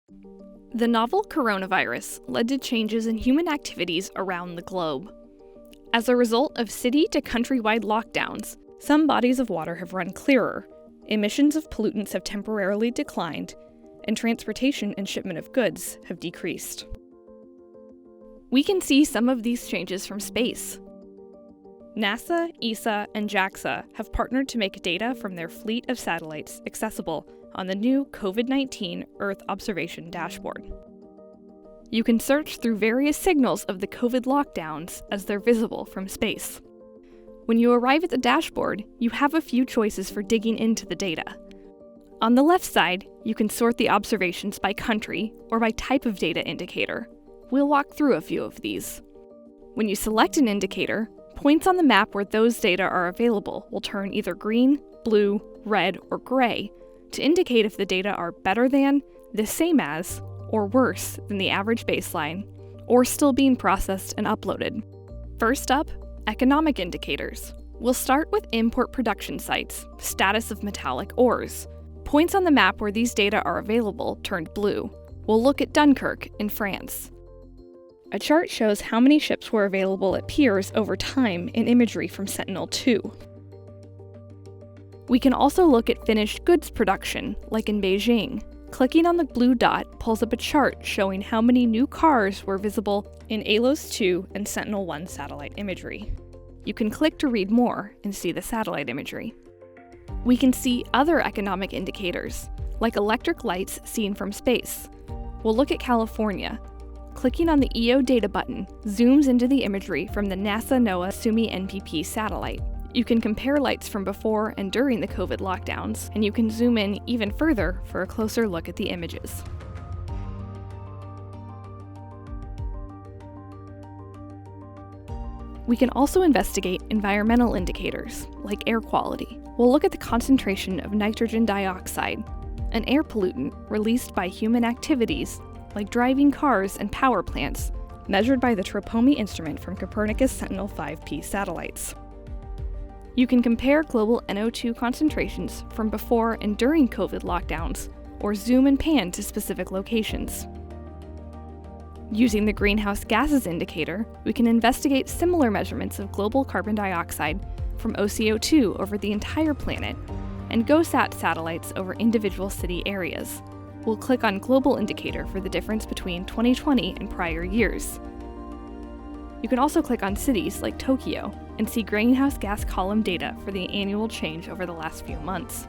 The novel coronavirus led to changes in human activities around the globe. As a result of city to countrywide lockdowns, some bodies of water have run clearer, emissions of pollutants have temporarily declined, and transportation and shipment of goods have decreased. We can see some of these changes from space. NASA, ESA, and JAXA have partnered to make data from their fleet of satellites accessible on the new COVID-19 Earth Observation Dashboard. You can search through various signals of the COVID lockdowns as they're visible from space. When you arrive at the dashboard, you have a few choices for digging into the data. On the left side, you can sort the observations by country or by type of data indicator. We'll walk through a few of these. When you select an indicator, points on the map where those data are available will turn either green, blue, red, or gray to indicate if the data are better than, the same as, or worse than the average baseline, or still being processed and uploaded. First up, economic indicators. We'll start with import production sites, status of metallic ores. Points on the map where these data are available turned blue. We'll look at Dunkirk in France. A chart shows how many ships were available at piers over time in imagery from Sentinel-2. We can also look at finished goods production, like in Beijing. Clicking on the blue dot pulls up a chart showing how many new cars were visible in ALOS-2 and Sentinel-1 satellite imagery. You can click to read more and see the satellite imagery. We can see other economic indicators, like electric lights seen from space. We'll look at California. Clicking on the EO data button zooms into the imagery from the NASA NOAA SUMI-NPP satellite. You can compare lights from before and during the COVID lockdowns, and you can zoom in even further for a closer look at the images. We can also investigate environmental indicators, like air quality. We'll look at the concentration of nitrogen dioxide, an air pollutant released by human activities, like driving cars and power plants, measured by the Tropomi instrument from Copernicus Sentinel-5P satellites. You can compare global NO2 concentrations from before and during COVID lockdowns, or zoom and pan to specific locations. Using the greenhouse gases indicator, we can investigate similar measurements of global carbon dioxide from OCO2 over the entire planet, and GOSAT satellites over individual city areas. We'll click on Global Indicator for the difference between 2020 and prior years. You can also click on cities like Tokyo and see greenhouse gas column data for the annual change over the last few months.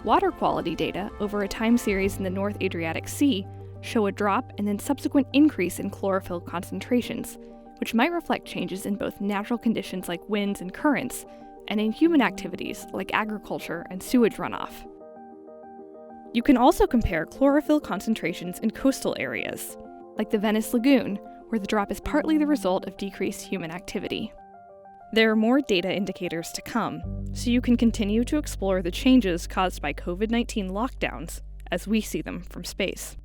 Water quality data over a time series in the North Adriatic Sea show a drop and then subsequent increase in chlorophyll concentrations, which might reflect changes in both natural conditions like winds and currents, and in human activities like agriculture and sewage runoff. You can also compare chlorophyll concentrations in coastal areas, like the Venice Lagoon, where the drop is partly the result of decreased human activity. There are more data indicators to come, so you can continue to explore the changes caused by COVID-19 lockdowns as we see them from space.